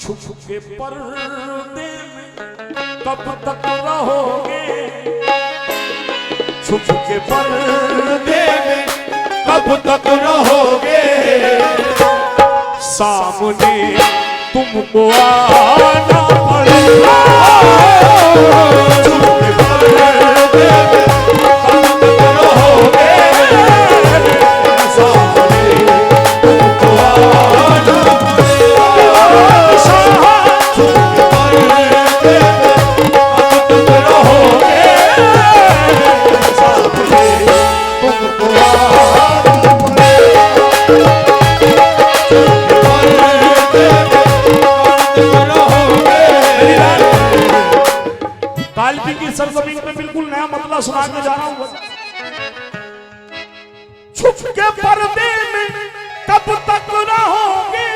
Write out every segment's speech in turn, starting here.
छुप के पर्दे में कब तक रहोगे, छुप के पर्दे में कब तक रहोगे, सामने तुमको आना पड़ेगा, छुप के पर्दे में कब तक रहोगे, सामने तुमको आना पड़ेगा, छुप के पर्दे में कब तक रहोगे, सामने तुमको आना काल्पी की सरजमीन पे बिल्कुल नया मतलब सुना के जा रहा हूं। छुप के पर्दे में कब तक रहोगे,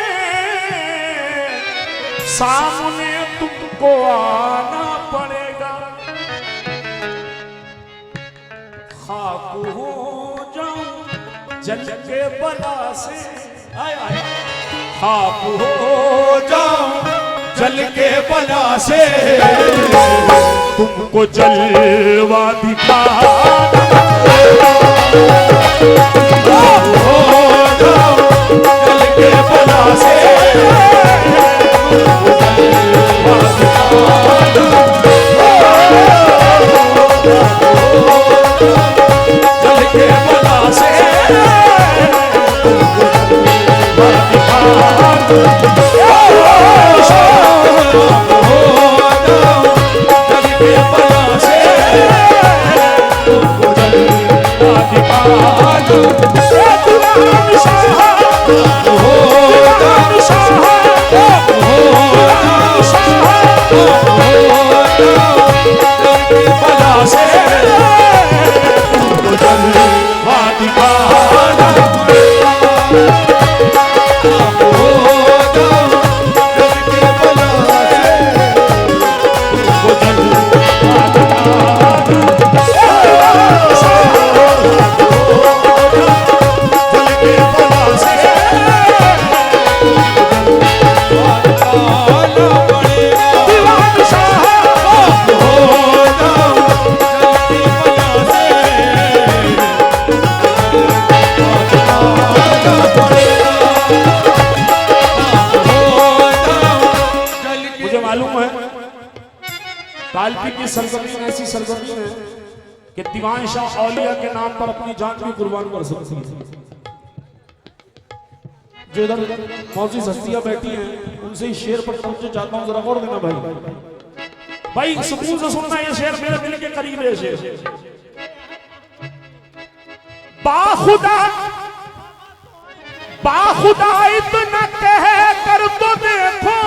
सामने तुमको आना पड़ेगा, खाक हो जाऊं जल के बला से, खाक हो जाऊं जल के बला से, तुमको जलवा दिखाना, हो जाओ जल के बला से, तुमको जलवा दिखाना, जल के बला से, तुमको जलवा दिखाना, काल्पी की सरजमीन ऐसी सरजमीन है कि दीवान शाह औलिया के नाम पर अपनी जान भी कुर्बान कर सकती है। जो इधर मौजूद हस्तियां बैठी हैं उनसे ही शेर पर पहुंचे जाता हूं, जरा और देना भाई सुकून से सुनना, ये शेर मेरे दिल के करीब है। शेर बाखुदा बाखुदा इतना कह कर तो देखो,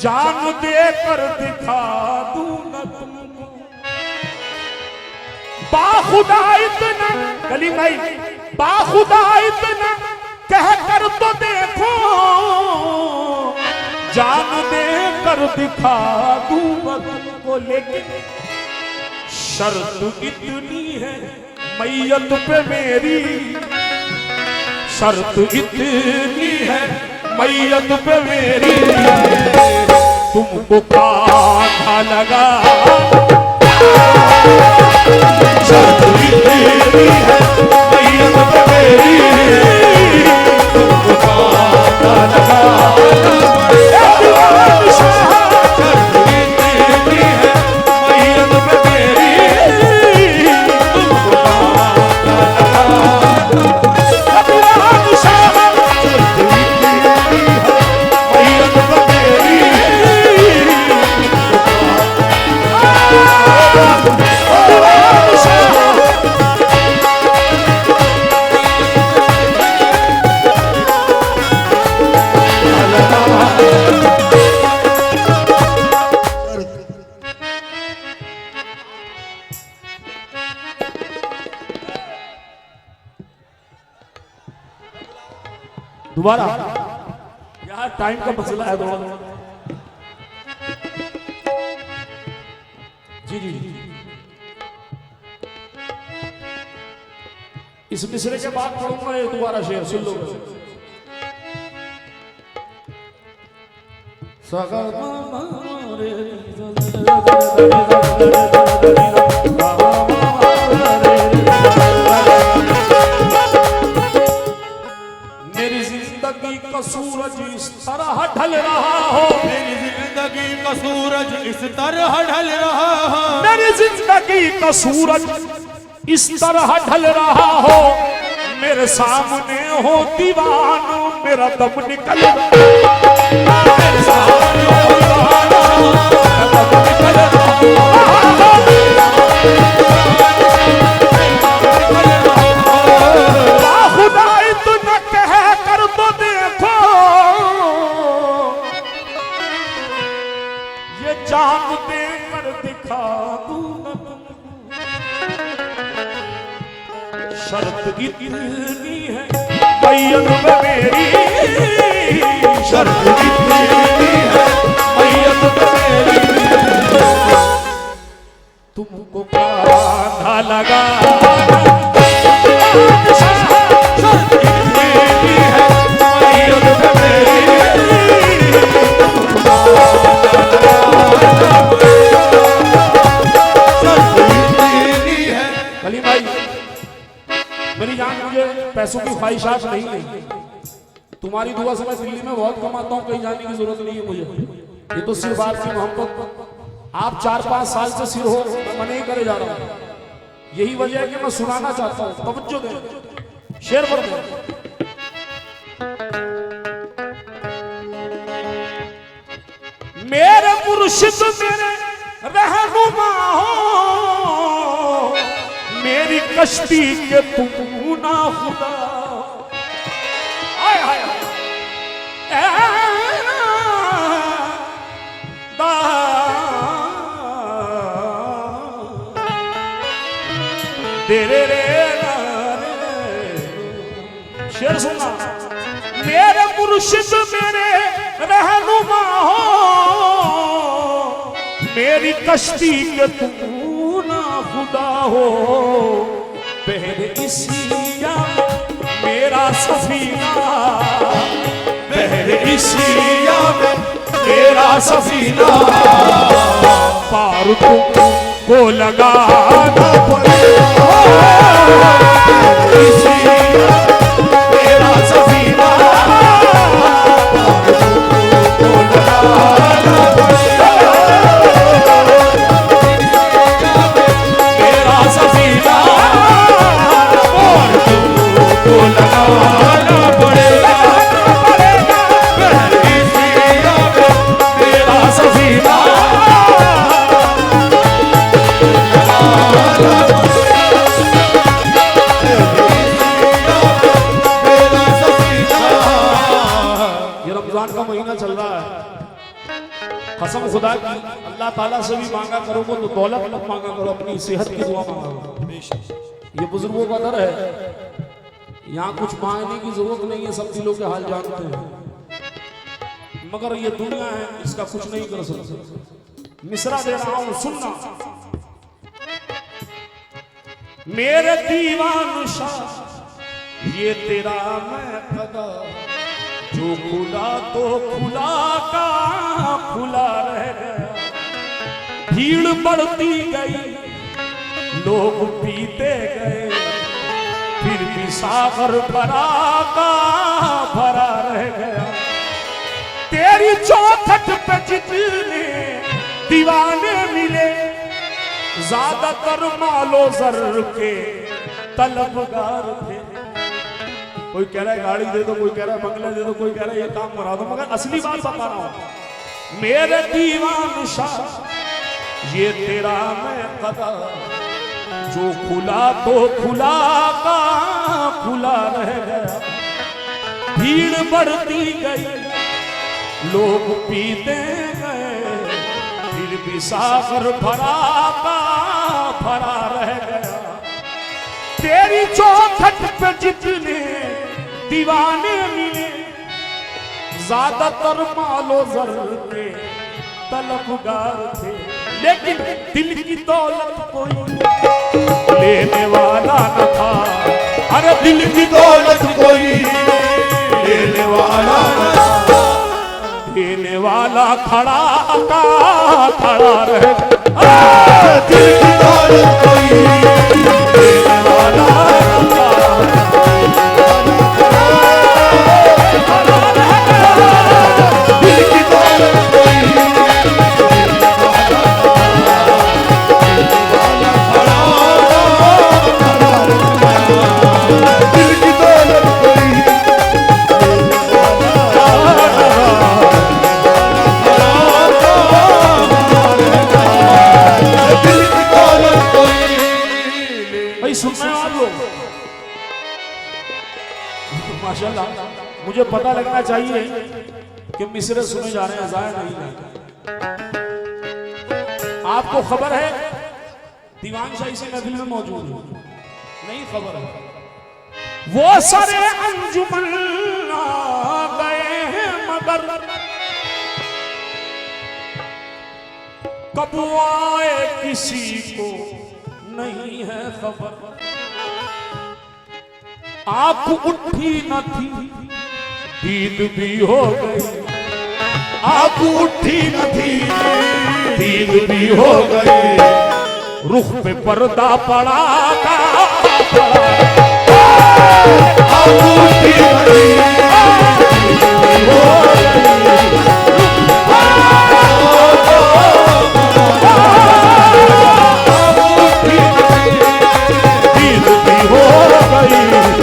जान देकर दिखा दूं न तुमको, बाखुदा इतना कली भाई, बाखुदा इतना कह कर तो देखो, जान देकर दिखा दूं न तुमको, लेकिन शर्त इतनी है मैयत पे मेरी, शर्त इतनी है मैयत पे मेरी, तुमको कांधा लगा, शर्त इतनी है मैयत पे मेरी, तुमको कांधा लगा, शर्त इतनी है मैयत पे मेरी, तुमको कांधा लगा, दोबारा यार टाइम का मसला है थोड़ा। जी जी इस मिसरे के बाद पढ़ूंगा ये दोबारा शेर सुन लो। मेरी जिंदगी का सूरज इस तरह ढल रहा हो, मेरी जिंदगी का सूरज इस तरह ढल रहा हो, मेरी जिंदगी का सूरज इस तरह ढल रहा हो, मेरे सामने हो दीवाना मेरा दम निकल रहा, मेरे सामने हो दीवाना मेरा दम निकल रहा, खुदा इतना कह कर तो देखो, ये जान देकर दिखा दूं शर्त इतनी है मैयत में मेरी, शर्त इतनी है मैयत में मेरी, तुमको कान्हा लगा शर्त इतनी है मैयत में मेरी, कलीम भाई मेरी जान, मुझे पैसों की ख्वाहिशात नहीं है, तुम्हारी दुआ से मैं दिल्ली में बहुत कमाता हूँ, कहीं जाने की जरूरत नहीं है मुझे, ये तो सिर्फ आपकी मोहब्बत, आप 4-5 साल से सिर हो, मैं नहीं करे जा रहा हूँ, यही वजह है कि मैं सुनाना चाहता हूँ, तवज्जो दें, शेर पर दें। मेरे मुर्शिद मेरे रहनुमा हो, मेरी कश्ती के तुम ना खुदा, आय हाय तेरे रे शेर सुनना, मेरे मुर्शिद मेरे रहनुमा हो, मेरी कश्ती के तुम ना खुदा हो, पहले इसिया मेरा सफीना, पहले इसिया मेरा सफीना, पार तुमको लगाना पड़ेगा, इसिया मेरा सफीना, कसम खुदा की अल्लाह ताला से भी मांगा करो तो दौलत मत मांगा करो, अपनी सेहत की दुआ मांगा करो, ये बुजुर्गों का दर है, यहाँ कुछ मांगने की जरूरत नहीं है, सब दिलों के हाल जानते हैं, मगर ये दुनिया है इसका कुछ नहीं कर सकते। मिसरा दे रहा हूं सुनना, मेरे दीवान शाह ये तेरा मैं कदा, जो खुला तो खुला का खुला रह गया, भीड़ बढ़ती गई लोग पीते गए, फिर भी सागर भरा का भरा रह गया, तेरी चौखट पे जितने दीवाने मिले, ज्यादातर मालो जर के तलबगार थे, कोई कह रहा है गाड़ी दे दो, कोई कह रहा है बंगला दे दो, कोई कह रहा है ये काम करा दो, मगर असली बात बता रहा हूं, मेरे दीवान शाह ये तेरा मैं कदा, जो खुला तो खुला का खुला रह गया, भीड़ बढ़ती गई लोग पीते गए, फिर भी सागर भरा का भरा रह गया, तेरी चौखट पे जितने दीवाने मिले, ज्यादातर मालो जर के तलबगार थे, लेकिन दिल की दौलत कोई लेने वाला न था, अरे दिल की दौलत कोई लेने वाला न था, देने वाला खड़ा का खड़ा रह दिल की दौलत कोई देने वाला दिल की दौलत कोई दिल की दौलत कोई दिल की दौलत कोई। भाई सुनने वालों माशाल्लाह मुझे पता लगना चाहिए कि मिसरे सुने जा रहे हैं, जाया नहीं है। आपको खबर है दीवान शाही से महफिल में मौजूद हूं? नहीं खबर है। वो सारे अंजुमन आ गए हैं मगर कब आए किसी को नहीं है खबर। आंख उठी न थी दीद भी हो गई, आंख उठी न थी दीद भी हो गई, रुख पे पर्दा पड़ा था आंख उठी न थी हो दीद भी हो गई,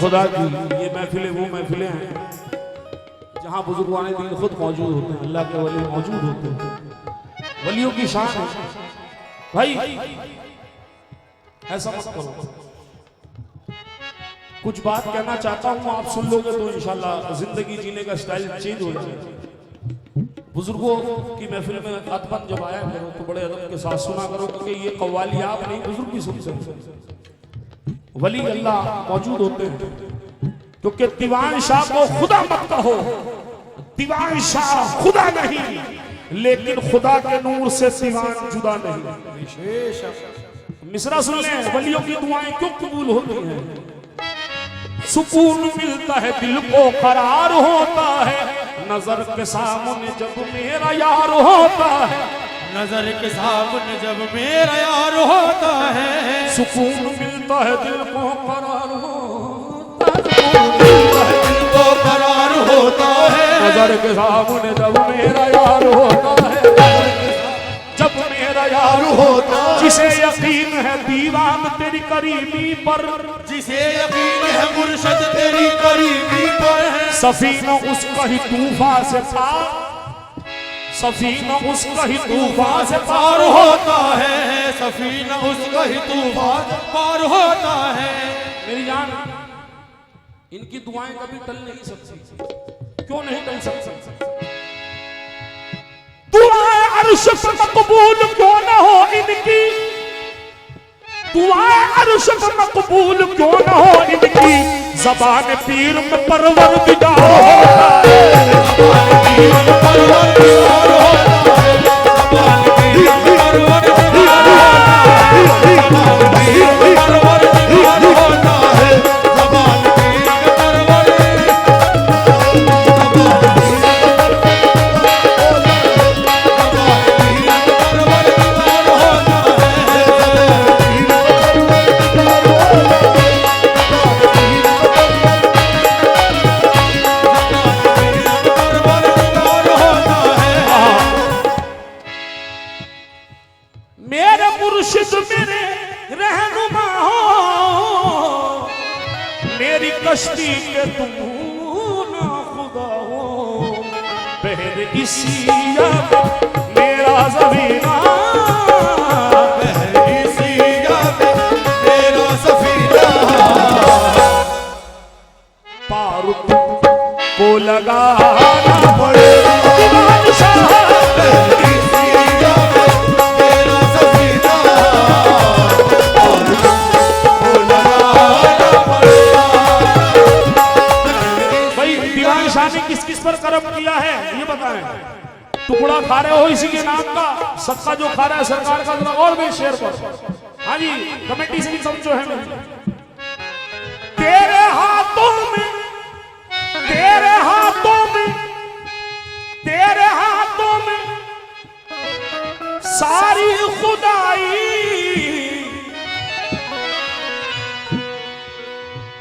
खुदा की ये महफिलें वो महफिलें हैं जहां बुजुर्गाने दीन खुद मौजूद होते हैं, अल्लाह के वली मौजूद होते हैं, वलियों की शान है। भाई ऐसा मत करो। कुछ बात कहना चाहता हूं, आप सुन लोगे तो इंशाल्लाह जिंदगी जीने का स्टाइल चेंज हो जाएगा। बुजुर्गों की महफिल में अदब जब आया करो तो बड़े अदब के साथ सुना करो, क्योंकि ये कव्वाली आप नहीं बुजुर्ग भी सुन सकते। वली अल्लाह मौजूद होते हैं, क्योंकि दीवान शाह को खुदा मत कहो, दीवान शाह खुदा नहीं, लेकिन खुदा के नूर से दीवान जुदा नहीं। मिसरा सुन लें, वलियों की दुआएं क्यों कबूल होती हैं? सुकून मिलता है, दिल को करार होता है, नजर के सामने जब मेरा यार होता है, नजर के सामने जब मेरा यार होता है, सुकून मिलता है, दिल को करार होता है, दिल को करार होता है, नजर के सामने जब मेरा यार होता है, जब मेरा यार होता है, जिसे यकीन है दीवान तेरी करीबी पर, जिसे यकीन है मुर्शद तेरी करीबी पर है, सफीना उसका ही तूफान से पार, सफीना उसका ही तूफान से पार होता है, सफीना उसका ही तूफान पार होता है। मेरी जान, इनकी दुआएं कभी टल नहीं सकती। क्यों नहीं टल सकती? दुआएं अर्श पर मकबूल क्यों न हो इनकी, दुआएं अर्श पर मकबूल क्यों न हो इनकी, ज़बान पीर में परवरदिगार होता है, ज़बान पीर में परवरदिगार होता है, ज़बान पीर में परवरदिगार होता है, ज़बान पीर में परवरदिगार होता है, ज़बान पीर में कश्ती के तुम ना खुदा हो, बहर इसी याद मेरा ज़मीना, बहर इसी याद मेरा सफीना, पार को लगाना पड़ेगा, खा रहे हो इसी के नाम का सदका जो खा रहा है सरकार का, जरा और भी शेयर पर। हाँ जी, कमेटी से भी समझो है मेरी। तेरे हाथों में, तेरे हाथों में, तेरे हाथों में सारी खुदाई,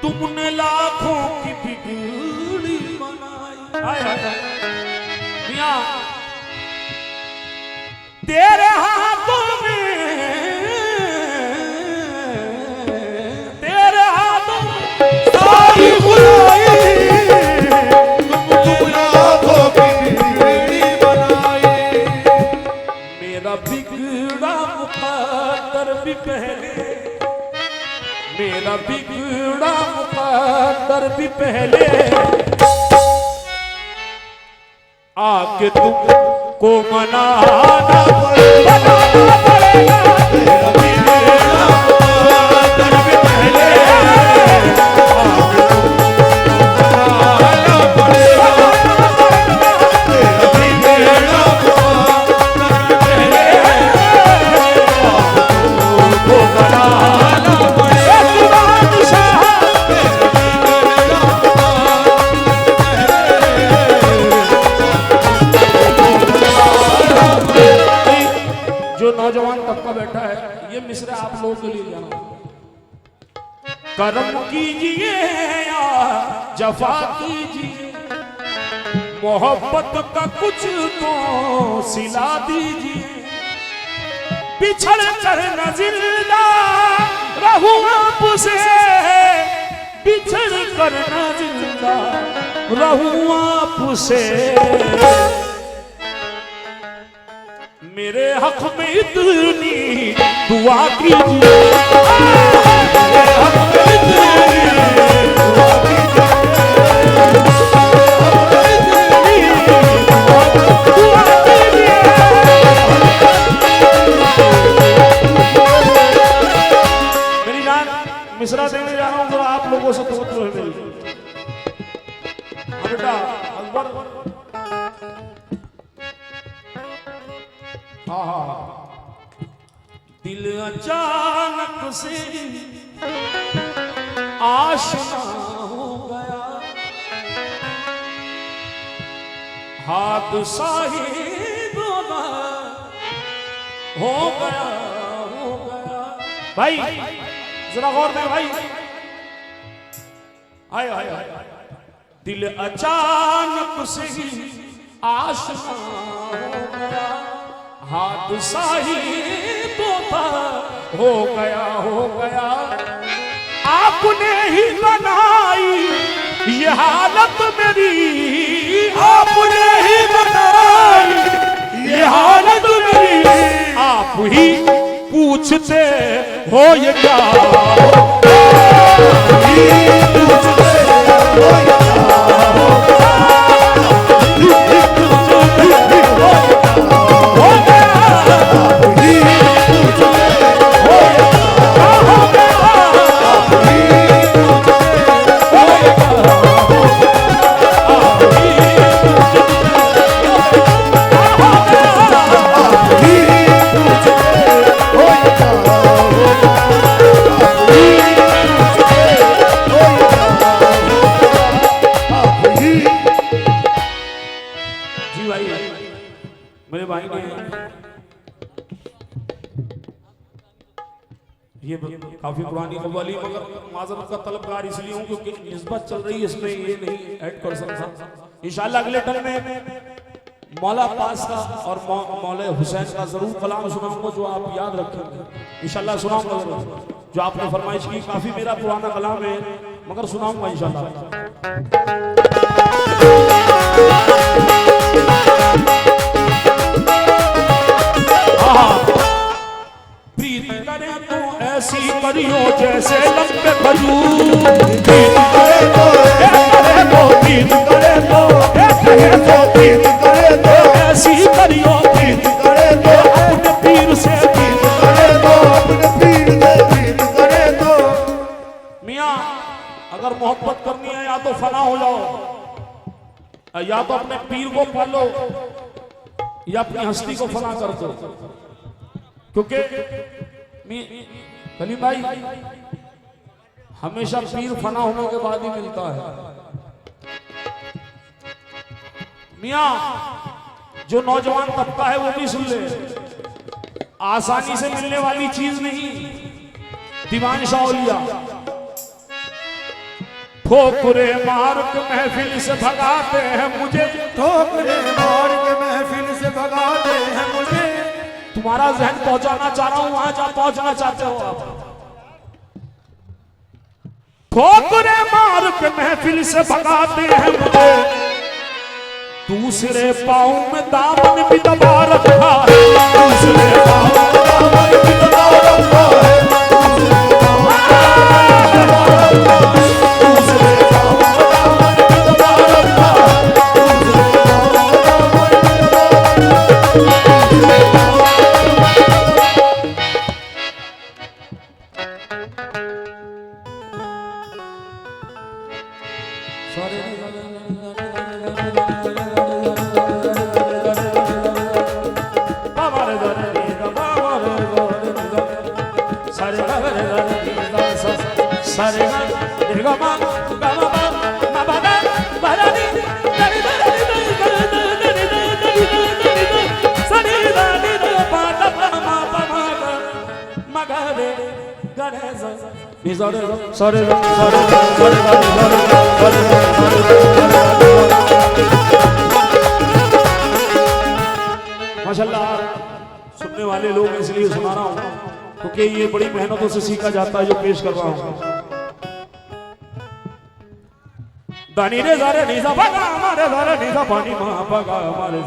तुमने लाखों की बिगड़ी बनाई। हाय हाय मियां, तेरे हाथों में, तेरे हाथों में सारी खुदाई, तुमने लाखों की बिगड़ी बनाई। मेरा बिगड़ा मुकद्दर भी पहले, मेरा बिगड़ा मुकद्दर भी पहले आके तुमको मनाना पड़ेगा। मेरा बिगड़ा मुकद्दर भी पहले मनाना पड़ेगा। तेरा बिगड़ा मुकद्दर पहले तुमको मनाना पड़ेगा। जो नौजवान तबका बैठा है, ये मिसरा आप लोगों के लिए जाना। कर्म कीजिए या जफा कीजिए, मोहब्बत का कुछ तो सिला दीजिए। बिछड़ कर न जिंदा रहूं आपसे, बिछड़ कर न जिंदा रहूं आपसे। मेरे हक में इतनी दुआ कीजिए, मेरे हक में इतनी दुआ कीजिए, दुआ कीजिए। मेरी जान मिश्रा देने जा रहा हूँ, जरा आप लोगों से तवज्जो है मेरी। बेटा अकबर, हाँ हाँ, दिल अचानक से आशना हो गया, हाथ साहिब हो गया, हो गया। भाई जरा गौर में भाई, आए आए आए। दिल अचानक से आशना हो गया, हाथ साहिब हो गया, हो गया। आपने ही बनाई ये हालत मेरी, आपने ही बनाई ये हालत मेरी। आप ही पूछते हो ये क्या, पूछते हो ये मेरे भाई ने ये काफी पुरानी कव्वाली, मगर माजरत का तलबगार इसलिए हूँ क्योंकि निस्बत चल रही है, इसमें ये नहीं ऐड कर सकता। इंशाल्लाह अगले टर्म में मौला पास का और मौला हुसैन का जरूर कलाम सुनाऊंगा, जो आप याद रखेंगे। इंशाल्लाह सुनाऊंगा जरूर, जो आपने फरमाइश की। काफी मेरा पुराना कलाम है मगर सुनाऊंगा इंशाल्लाह। प्रीत करे तो ऐसी करियो जैसे लंबे खजूर, प्रीत करे तो प्रीत करे तो प्रीत करे तो ऐसी करियो, प्रीत करे तो अपने पीर से, प्रीत करे तो अपने पीर से, प्रीत करे तो। मियाँ अगर मोहब्बत करनी है, या तो फना हो जाओ, या तो अपने पीर को पालो, या अपनी हस्ती को फना कर दो, क्योंकि कलीम भाई हमेशा पीर फना होने के बाद ही मिलता है। मियां जो नौजवान तबका है वो भी सुन ले, आसानी से मिलने वाली चीज नहीं दीवान शाओलिया। ठोकरे मार के महफिल से भगाते हैं मुझे, ठोकरे मार के महफिल से भगाते हैं मुझे। तुम्हारा जहन पहुंचाना चाह रहा हूं वहां जहां पहुंचना चाहते हो आप। ठोकरे मार के महफिल से भगाते हैं मुझे, दूसरे पाँव में दामन भी दबा रखा है, दूसरे पाँव में दामन भी दबा रखा है, दूसरे पाँव में दामन भी दबा रखा है, माशाल्लाह सुनने वाले लोग इसलिए सुना रहा हूं क्योंकि ये बड़ी मेहनतों से सीखा जाता है जो पेश कर रहा हूं। दानी रे जारे नीसा भगा हमारे जारे नीसा पानी मां भगा हमारे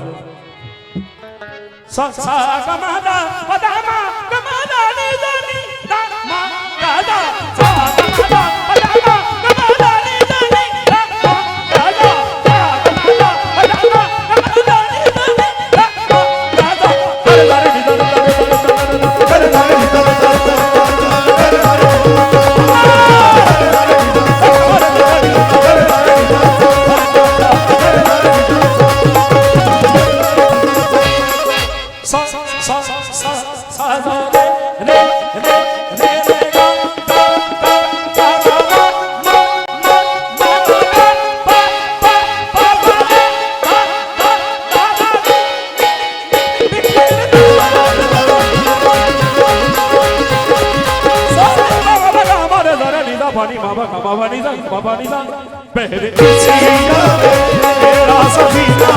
सा सा कमादा पदामा कमादा नी जानी दा मा गादा सा कमादा पदामा कमादा नी जानी दा मा गादा सा कमादा पदामा कमादा नी जानी दा मा गादा अरे जारे नीसा अरे जारे नीसा पहले तेरा सफीना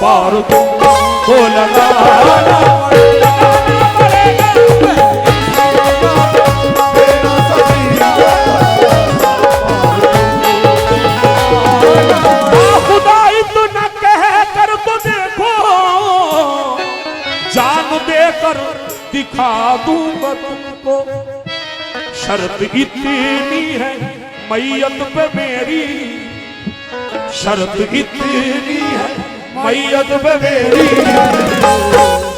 पार तुमको लगाना पड़ेगा, तेरा सफीना खुदा इतना कह कर तो देखो, जान देकर दिखा दूंगा तुमको। शर्त इतनी है मैयत पे मेरी, शर्त इतनी है मैयत पे मेरी,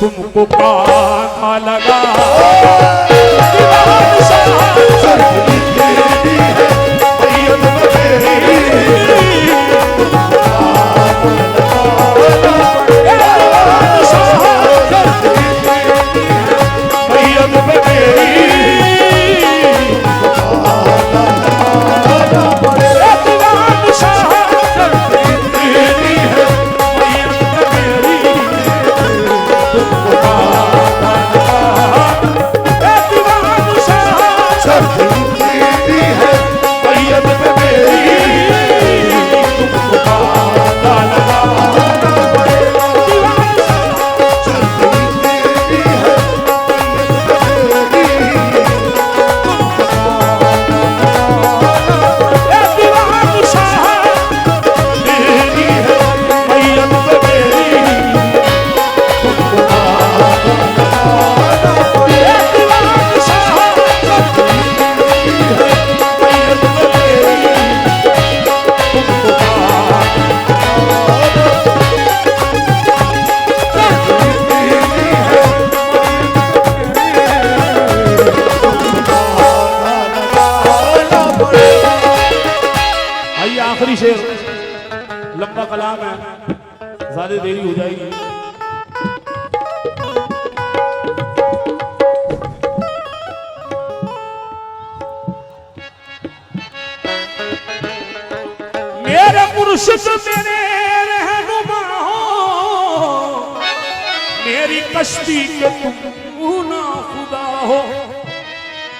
तुमको कांधा लगा शर्त इतनी है मैयत पे मेरी, मैयत पे मेरी आखिरी शेर लंबा कलाम है, ज्यादा देरी हो जाएगी। मुर्शिद मेरे रहनुमा हो, मेरी कश्ती के तुम ना खुदा हो,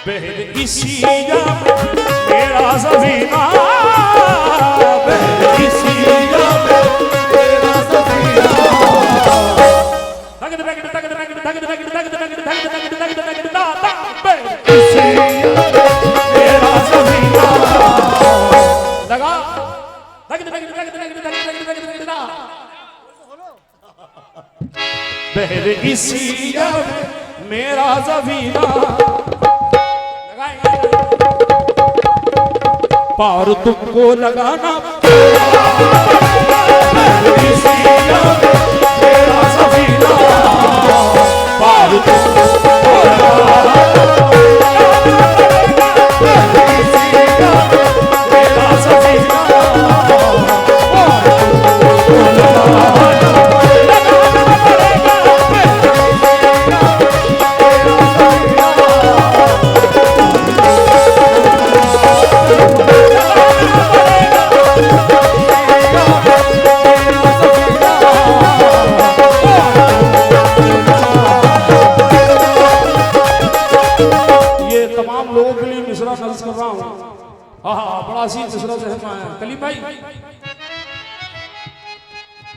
बहर इसी जब मेरा सफीना, बहर इसी जब मेरा सफीना। लगा बहर इसी जब मेरा सफीना, पार तुमको लगाना इसी जब मेरा सफीना, पार तुमको लगाना इसी जब मेरा सफीना, पार तुमको लगाना कर रहा हूं। बड़ा सी दूसरा सहमा है कलीम भाई।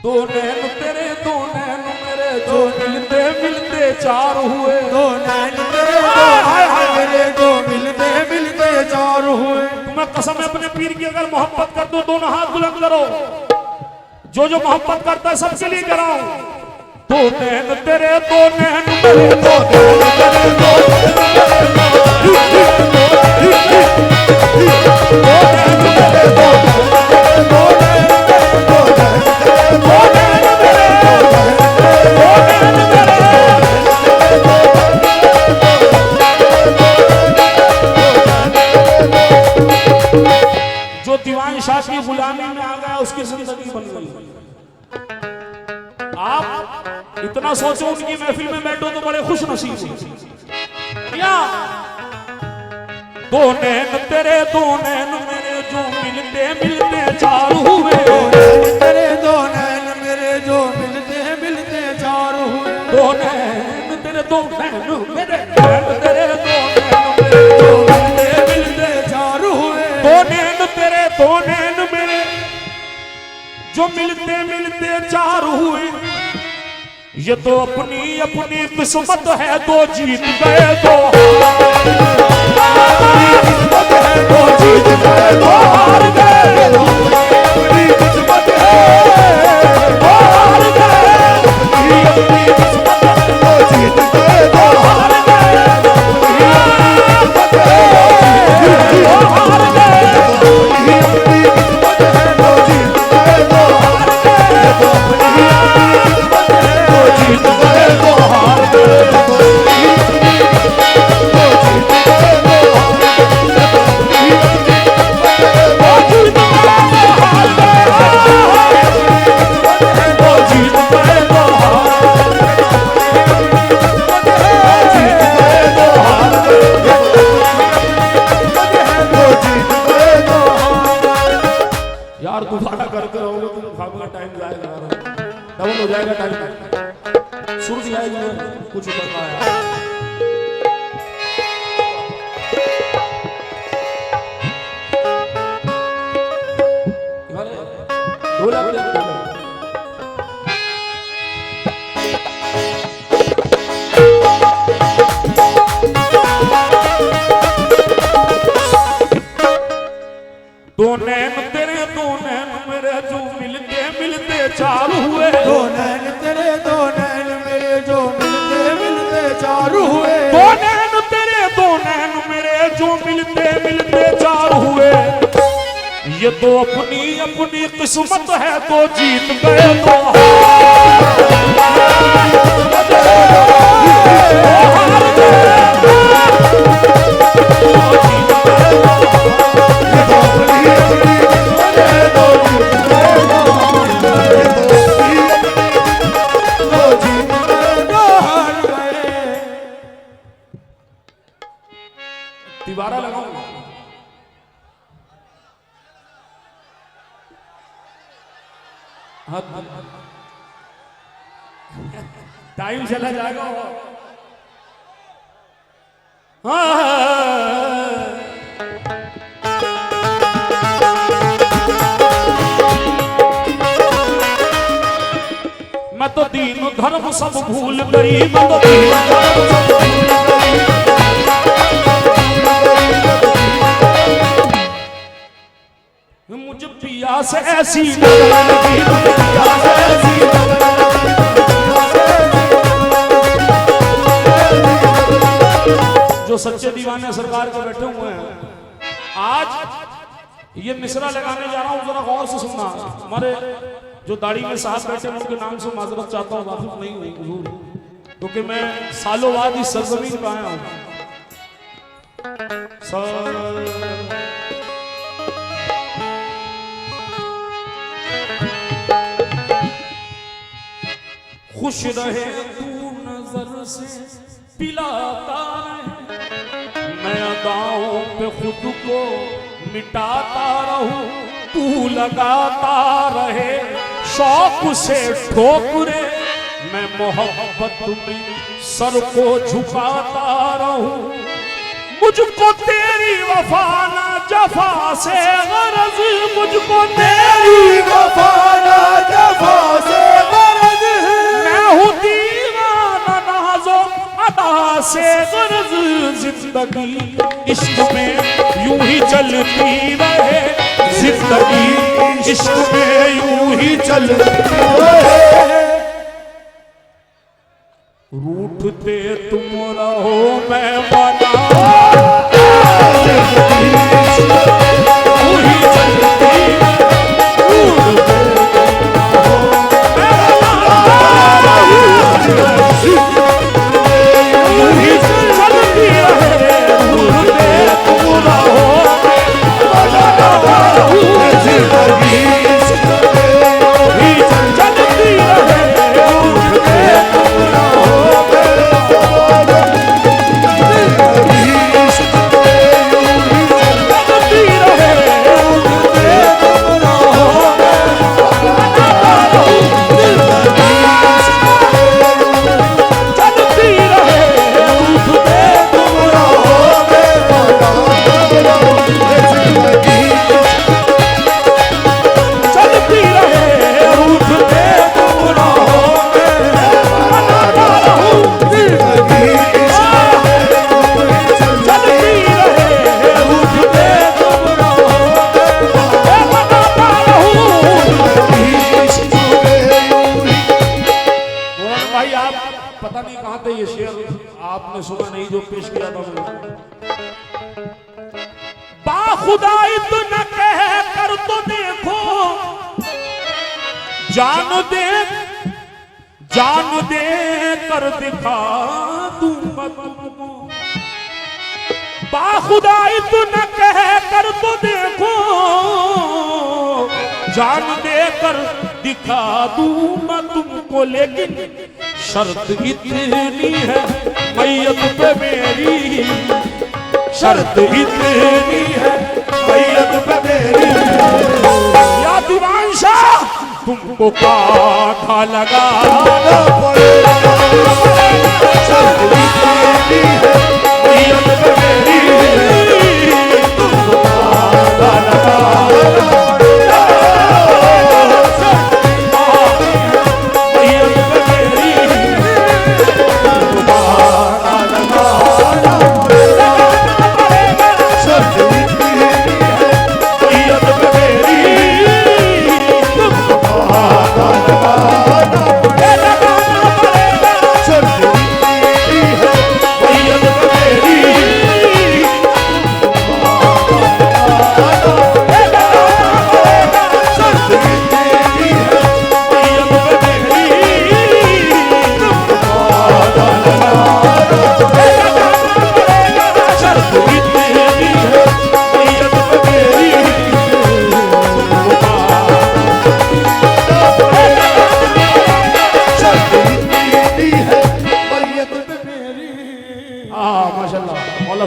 दो नैन तेरे दो नैन मेरे दो मिलते मिलते चार हुए, दो नैन तेरे दो मेरे दो मिलते मिलते चार हुए। तुम्हें कसम है अपने पीर की, अगर मोहब्बत कर दो दोनों हाथ बुलंद करो, जो जो मोहब्बत करता है सबके लिए कराओ। दो नैन तेरे दो नैन मेरे दो नैन तेरे दो जो दीवान शाह की गुलामी में आ गया उसकी जिंदगी बन गई। आप इतना सोचो उनकी महफिल में बैठो तो बड़े खुश नसीब क्या। दो नैन तेरे दो नैन मेरे जो मिलते मिलते चार हुए, दो नैन तेरे दो नैन मेरे जो मिलते मिलते चार हुए। दो नैन तेरे दो नैन मेरे नैन तेरे दो नैन मेरे जो मिलते मिलते चार हुए। दो नैन तेरे दो नैन मेरे जो मिलते मिलते चार हुए। ये तो अपनी अपनी किस्मत है, दो जीत गए दो दो जीत गए दो हार गए, अपनी किस्मत है दो हार गए, अपनी किस्मत है दो जीत गए दो हार गए, अपनी किस्मत है दो हार गए, अपनी किस्मत है दो जीत गए दो हार गए, अपनी किस्मत है दो जीत गए दो हार गए, यार दोबारा करते रहोगे तो खाने टाइम जाएगा, डबल हो जाएगा टाइम। सुर दिया है कुछ उतरना है। दो नैन तेरे दो नैन मेरे जो मिलते मिलते चार हुए, दो नैन तेरे दो नैन मेरे जो मिलते मिलते चार हुए। दो नैन तेरे दो नैन मेरे जो मिलते मिलते चार हुए। ये तो अपनी अपनी किस्मत है, तो जीत गए तो हार गए। दोबारा लगाऊंगा टाइम चला जाएगा। हाँ मैं तो दीन धर्म सब भूल गई, मैं तो दीन धर्म सब भूल गई। मुझे पिया से ऐसी लगी, मुझे पिया से ऐसी जो सच्चे दीवाने सरकार के बैठे हुए हैं। आज ये मिसरा लगाने जा रहा हूं, जरा गौर से सुनना। हमारे जो दाढ़ी में साहब बैठे हैं उनके नाम से माजरत चाहता हूँ, वाकिफ नहीं हुई हुजूर, क्योंकि मैं सालों बाद इस सरजमीन पर आया हूँ। खुश रहे तू नजर से पिलाता रहे, मैं अदाओं पे खुद को मिटाता रहूं, तू लगाता रहे शौक से ठोकरे, मैं मोहब्बत में सर को झुकाता रहूं। मुझको तेरी वफा ना जफा से गरज, मुझको तेरी वफा ना जफा से गरज, मैं हूँ दीवाना नाज़ो अदा से गरज। जिंदगी इश्क में यूं ही चलती रहे, जिंदगी इश्क में यूं ही चलती रहे। रूठते तुम रहो मैं बना, यूं ही चलती आपने सुना नहीं जो पेश किया था मैंने। बाखुदाई तो न कह कर तो देखो, जान दे कर दिखा दूंगा तुमको। बाखुदाई तो न कह कर तो देखो, जान दे कर दिखा दूंगा तुमको, लेकिन शर्त इतनी है मैयत पे मेरी, शर्त इतनी है मैयत पे मेरी। या दीवान शाह तुमको कांटा लगाना पड़ेगा, शर्त इतनी है मैयत पे मेरी, तुमको कांटा लगाना पड़ेगा।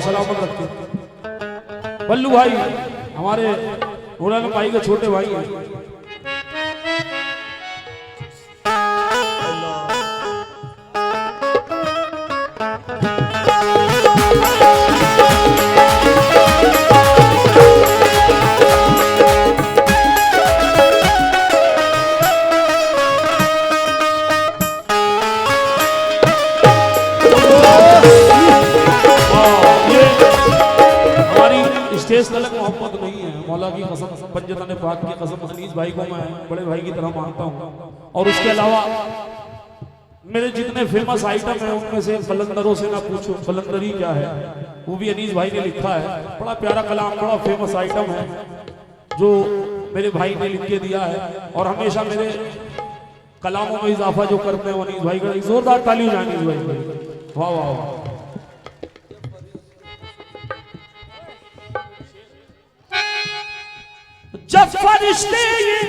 सलामत रखे। बल्लू भाई हमारे मौलाना भाई के छोटे भाई हैं। स्टेज तलक मोहब्बत नहीं है, मौला की कसम, पंजतन पाक की कसम, अनीस भाई को मैं बड़े भाई की तरह मानता हूँ। और उसके अलावा मेरे जितने फेमस आइटम हैं उनमें से कलंदरों से ना पूछो कलंदरी क्या है, वो भी अनीस भाई ने लिखा है। बड़ा प्यारा कलाम, बड़ा फेमस आइटम है जो मेरे भाई ने लिख के दिया है। और हमेशा मेरे कलामों में इजाफा जो करते हैं अनीस भाई का, जोरदार ताली हो जाए अनीस भाई। वाह वाह वाह। जब फरिश्ते ये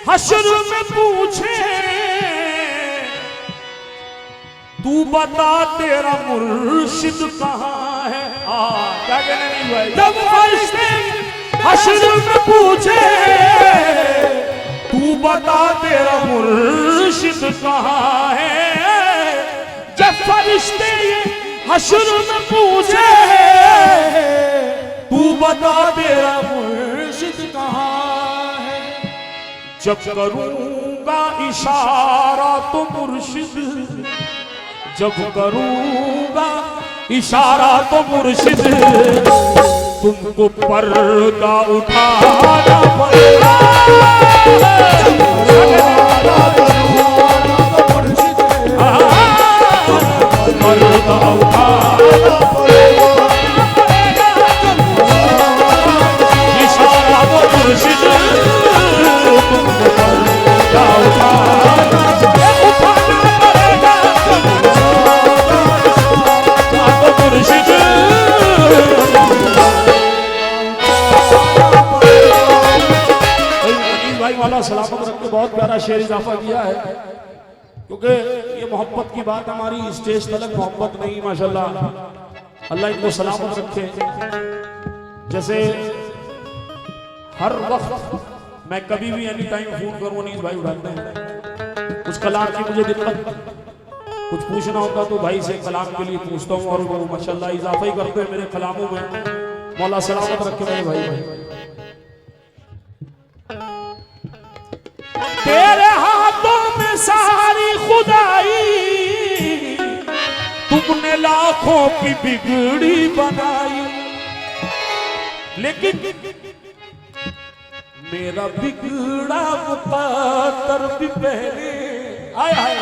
हश्र में पूछे तू बता तेरा मुर्शिद कहाँ है, क्या कहने नहीं भाई। जब फरिश्ते हश्र में पूछे तू बता तेरा मुर्शिद कहाँ है, जब फरिश्ते ये हश्र में पूछे तू बता तेरा मुर्शिद कहाँ है, जब करूंगा इशारा तो मुर्शिद, जब करूंगा इशारा तो मुर्शिद, तुमको पर्दा उठाना पड़ेगा, पर्दा उठाना पड़ेगा, इशारा तो मुर्शिद, तुमको पर्दा उठाना भाई वाला सलामत रख के बहुत प्यारा शेर इजाफा किया है, क्योंकि ये मोहब्बत की बात हमारी स्टेज तलक मोहब्बत नहीं, माशाल्लाह अल्लाह इनको सलामत रखे। जैसे हर वक्त मैं कभी भी एनी टाइम फोन करूँ अनीस भाई उठाते हैं, कुछ कलाम की मुझे दिक्कत, कुछ पूछना होता तो भाई से कलाम के लिए पूछता हूँ, और वो माशाल्लाह इजाफा ही करते हैं मेरे कलामों में। मौला सलामत रखे मेरे भाई। तेरे हाथों में सारी खुदाई, तुमने लाखों की बिगड़ी बनाई, लेकिन मेरा बिगड़ा मुक़द्दर भी पहले आया है,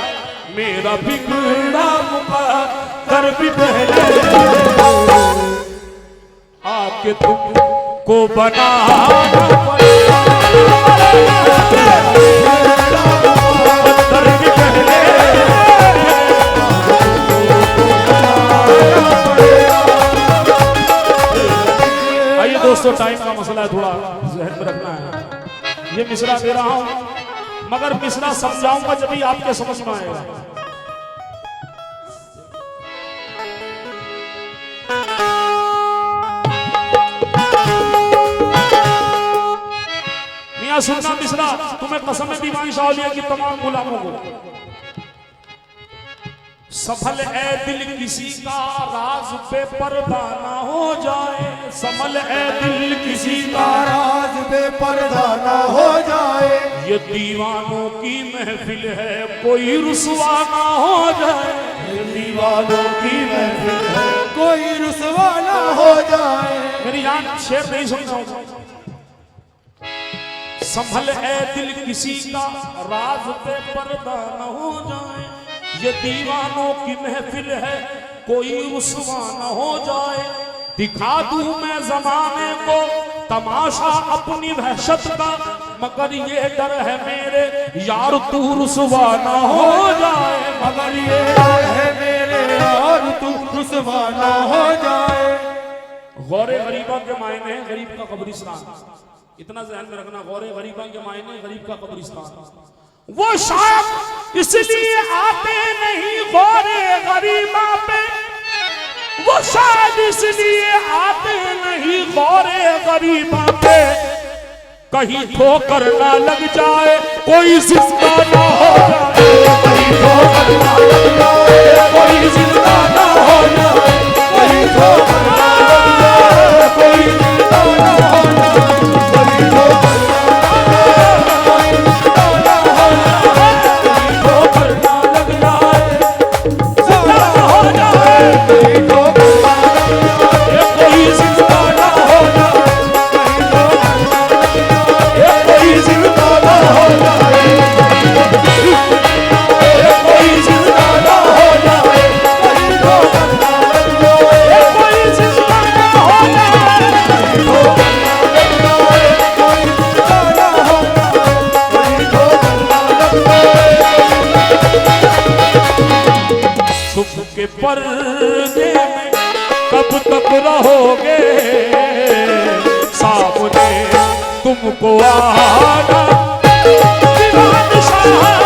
मेरा बिगड़ा मुक़द्दर भी पहले आके तुमको बनाना पड़ेगा, मुक़द्दर भी पहले आइए दोस्तों, टाइम का मसला है, थोड़ा ज़हन में रखना है। ये मिसरा दे रहा हूं, मगर मिसरा समझाऊंगा जब भी आपके समझ में आएगा। मियां सुनना मिसरा, तुम्हें कसम दीवान शाह की तमाम गुलामों को, सफल ए दिल किसी का राज पे पर्दा ना हो जाए, संभल ए दिल किसी का राज पे पर्दा ना हो जाए, ये दीवानों की महफिल है कोई रुसवा ना हो जाए, ये दीवानों की महफिल है कोई रुसवा ना हो जाए। मेरी जान शेर नहीं सुनना, संभल ए दिल किसी का राज पे पर्दा ना हो जाए, ये दीवानों की महफिल है कोई रुसवा न हो जाए, दिखा दूं मैं जमाने को तमाशा अपनी वहशत का, मगर ये डर है मेरे यार तू रुसवा न हो जाए, मगर ये डर है मेरे यार तू रुसवा ना हो जाए। गौरे गरीबा के मायने गरीब का कब्रिस्तान, इतना ध्यान में रखना, गौरे गरीबा के मायने गरीब का कब्रिस्तान। वो शायद इसलिए आते नहीं गौरे गरीबा पे, वो शायद इसलिए आते नहीं गौरे गरीबा पे, कहीं ठोकर ना लग जाए कोई जिंदा ना हो जाए, कहीं ठोकर ना लग जाए कोई जिंदा ना हो जाए, कहीं ठोकर ना लग जाए कोई जिंदा ना हो जाए, कहीं ठोकर पर्दे में कब तक रहोगे सामने तुमको आना दीवान शाह